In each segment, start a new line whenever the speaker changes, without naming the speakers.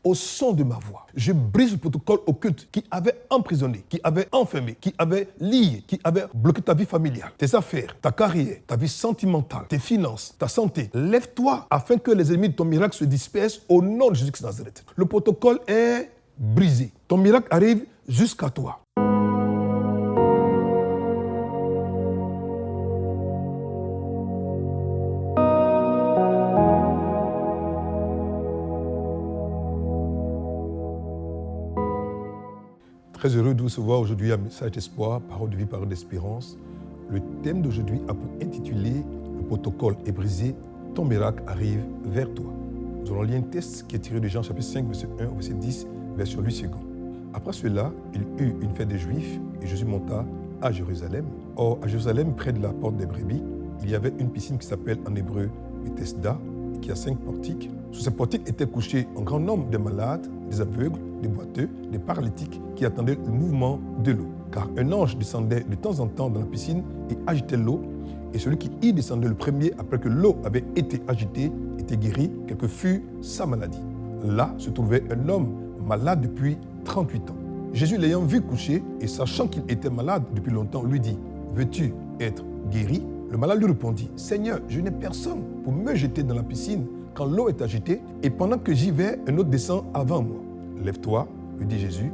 au son de ma voix. Je brise le protocole occulte qui avait emprisonné, qui avait enfermé, qui avait lié, qui avait bloqué ta vie familiale, tes affaires, ta carrière, ta vie sentimentale, tes finances, ta santé. Lève-toi afin que les ennemis de ton miracle se dispersent au nom de Jésus-Christ de Nazareth. Le protocole est brisé. Ton miracle arrive jusqu'à toi. Très heureux de vous recevoir aujourd'hui un message d'espoir, parole de vie, parole d'espérance. Le thème d'aujourd'hui a pour intitulé « Le protocole est brisé, ton miracle arrive vers toi ». Nous allons lire un texte qui est tiré de Jean chapitre 5, verset 1 au verset 10, verset 8 secondes. Après cela, il eut une fête des Juifs et Jésus monta à Jérusalem. Or, à Jérusalem, près de la porte des brebis, il y avait une piscine qui s'appelle en hébreu Bethesda, qui a 5 portiques. Sous ces portiques étaient couchés un grand nombre de malades, des aveugles, des boiteux, des paralytiques qui attendaient le mouvement de l'eau. Car un ange descendait de temps en temps dans la piscine et agitait l'eau, et celui qui y descendait le premier après que l'eau avait été agitée était guéri, quelle que fût sa maladie. Là se trouvait un homme malade depuis 38 ans. Jésus l'ayant vu coucher et sachant qu'il était malade depuis longtemps, lui dit « Veux-tu être guéri ?» Le malade lui répondit « Seigneur, je n'ai personne pour me jeter dans la piscine quand l'eau est agitée, et pendant que j'y vais, un autre descend avant moi. Lève-toi, lui dit Jésus,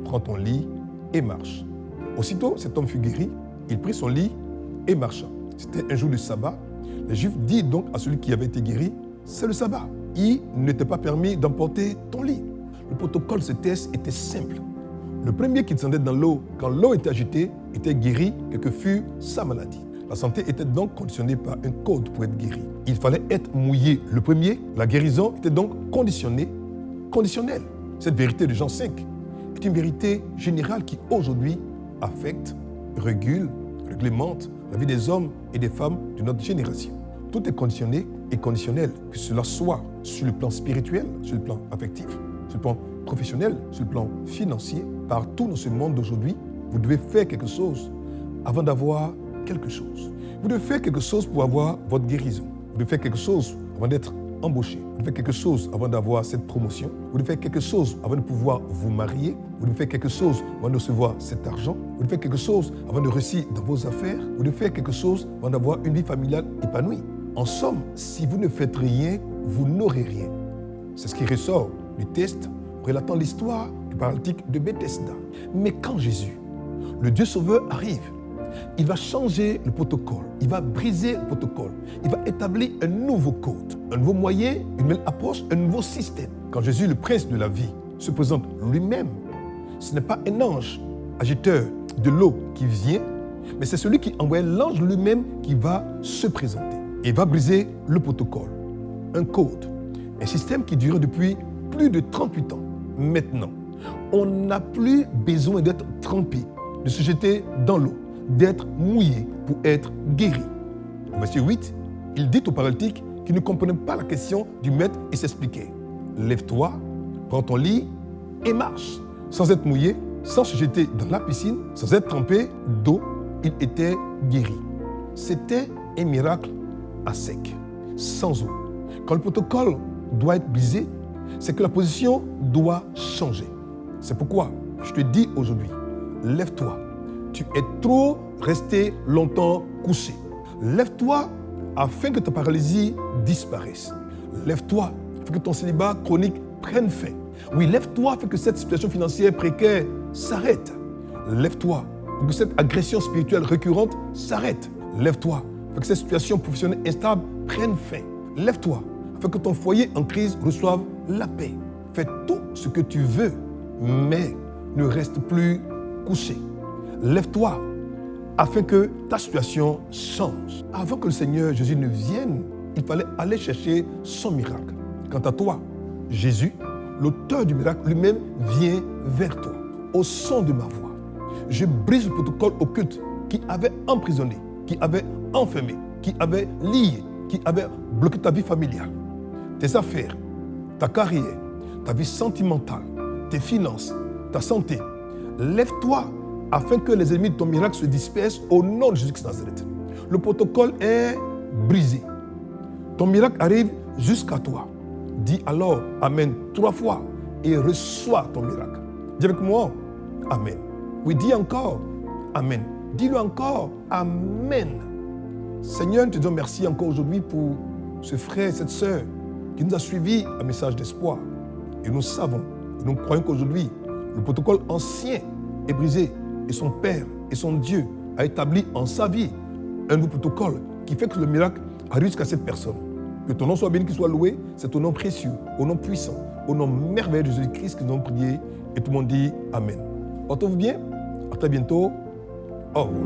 prends ton lit et marche. » Aussitôt, cet homme fut guéri, il prit son lit et marcha. C'était un jour de sabbat. Les Juifs dirent donc à celui qui avait été guéri, c'est le sabbat. Il n'était pas permis d'emporter ton lit. Le protocole de ce test était simple. Le premier qui descendait dans l'eau quand l'eau était agitée était guéri, quelle que fût sa maladie. La santé était donc conditionnée par un code pour être guéri. Il fallait être mouillé le premier. La guérison était donc conditionnelle. Cette vérité de Jean 5 est une vérité générale qui aujourd'hui affecte, réglemente la vie des hommes et des femmes de notre génération. Tout est conditionné et conditionnel, que cela soit sur le plan spirituel, sur le plan affectif, sur le plan professionnel, sur le plan financier. Partout dans ce monde d'aujourd'hui, vous devez faire quelque chose avant d'avoir quelque chose. Vous devez faire quelque chose pour avoir votre guérison. Vous devez faire quelque chose avant d'être embauché. Vous devez faire quelque chose avant d'avoir cette promotion. Vous devez faire quelque chose avant de pouvoir vous marier. Vous devez faire quelque chose avant de recevoir cet argent. Vous devez faire quelque chose avant de réussir dans vos affaires. Vous devez faire quelque chose avant d'avoir une vie familiale épanouie. En somme, si vous ne faites rien, vous n'aurez rien. C'est ce qui ressort du test relatant l'histoire du paralytique de Bethesda. Mais quand Jésus, le Dieu Sauveur, arrive, il va changer le protocole, il va briser le protocole, il va établir un nouveau code, un nouveau moyen, une nouvelle approche, un nouveau système. Quand Jésus, le prince de la vie, se présente lui-même, ce n'est pas un ange agiteur de l'eau qui vient, mais c'est celui qui envoie l'ange lui-même qui va se présenter. Et va briser le protocole, un code, un système qui dure depuis plus de 38 ans. Maintenant, on n'a plus besoin d'être trempé, de se jeter dans l'eau, d'être mouillé pour être guéri. Au verset 8, il dit au paralytique qui ne comprenait pas la question du maître et s'expliquait. Lève-toi, prends ton lit et marche. Sans être mouillé, sans se jeter dans la piscine, sans être trempé d'eau, il était guéri. C'était un miracle à sec, sans eau. Quand le protocole doit être brisé, c'est que la position doit changer. C'est pourquoi je te dis aujourd'hui, lève-toi. Tu es trop resté longtemps couché. Lève-toi afin que ta paralysie disparaisse. Lève-toi afin que ton célibat chronique prenne fin. Oui, lève-toi afin que cette situation financière précaire s'arrête. Lève-toi afin que cette agression spirituelle récurrente s'arrête. Lève-toi afin que cette situation professionnelle instable prenne fin. Lève-toi afin que ton foyer en crise reçoive la paix. Fais tout ce que tu veux, mais ne reste plus couché. Lève-toi afin que ta situation change. Avant que le Seigneur Jésus ne vienne, il fallait aller chercher son miracle. Quant à toi, Jésus, l'auteur du miracle lui-même, vient vers toi. Au son de ma voix, je brise le protocole occulte qui avait emprisonné, qui avait enfermé, qui avait lié, qui avait bloqué ta vie familiale, tes affaires, ta carrière, ta vie sentimentale, tes finances, ta santé. Lève-toi afin que les ennemis de ton miracle se dispersent au nom de Jésus-Christ de Nazareth. Le protocole est brisé. Ton miracle arrive jusqu'à toi. Dis alors Amen 3 fois et reçois ton miracle. Dis avec moi, Amen. Oui, dis encore, Amen. Dis-le encore, Amen. Seigneur, nous te disons merci encore aujourd'hui pour ce frère et cette sœur qui nous a suivis un message d'espoir. Et nous savons, et nous croyons qu'aujourd'hui, le protocole ancien est brisé et son Père et son Dieu a établi en sa vie un nouveau protocole qui fait que le miracle arrive jusqu'à cette personne. Que ton nom soit béni, qu'il soit loué, c'est ton nom précieux, au nom puissant, au nom merveilleux de Jésus-Christ que nous avons prié et tout le monde dit Amen. Portez-vous bien, à très bientôt, au revoir.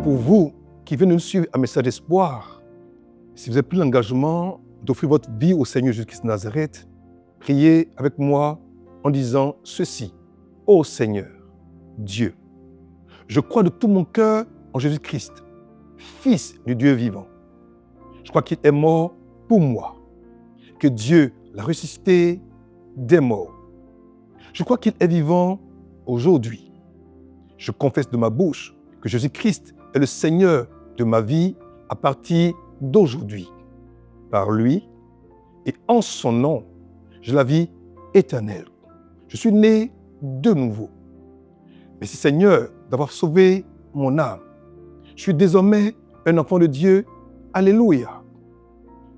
Pour vous qui venez nous suivre un message d'espoir, si vous avez pris l'engagement d'offrir votre vie au Seigneur Jésus-Christ de Nazareth, priez avec moi en disant ceci. Ô Seigneur, Dieu, je crois de tout mon cœur en Jésus-Christ, Fils du Dieu vivant. Je crois qu'il est mort pour moi, que Dieu l'a ressuscité des morts. Je crois qu'il est vivant aujourd'hui. Je confesse de ma bouche que Jésus-Christ est le Seigneur de ma vie à partir d'aujourd'hui. Par lui et en son nom, j'ai la vie éternelle. Je suis né de nouveau. Merci Seigneur d'avoir sauvé mon âme. Je suis désormais un enfant de Dieu. Alléluia.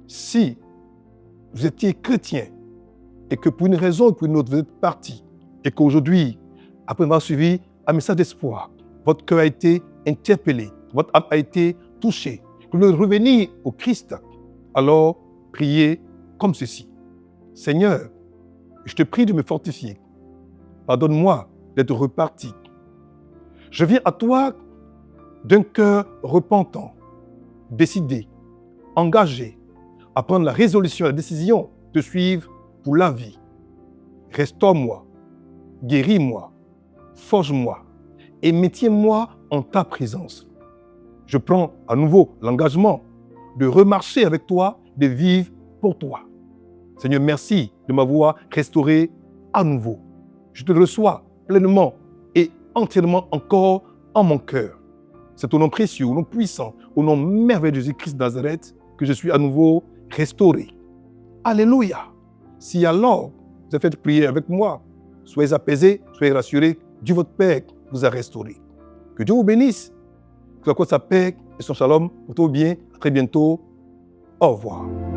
Si vous étiez chrétien et que pour une raison ou pour une autre vous êtes parti et qu'aujourd'hui, après avoir suivi un message d'espoir, votre cœur a été interpellé, votre âme a été touchée, que vous voulez revenir au Christ, alors priez comme ceci. Seigneur, je te prie de me fortifier. Pardonne-moi d'être reparti. Je viens à toi d'un cœur repentant, décidé, engagé à prendre la résolution, la décision de suivre pour la vie. Restaure-moi, guéris-moi, forge-moi et maintiens-moi en ta présence. Je prends à nouveau l'engagement de remarcher avec toi, de vivre pour toi. Seigneur, merci de m'avoir restauré à nouveau. Je te reçois pleinement et entièrement encore en mon cœur. C'est au nom précieux, au nom puissant, au nom merveilleux de Jésus-Christ de Nazareth que je suis à nouveau restauré. Alléluia. Si alors vous avez fait prier avec moi, soyez apaisés, soyez rassurés, Dieu votre Père vous a restauré. Que Dieu vous bénisse, que sa paix et son shalom, portez-vous bien, à très bientôt. Au revoir.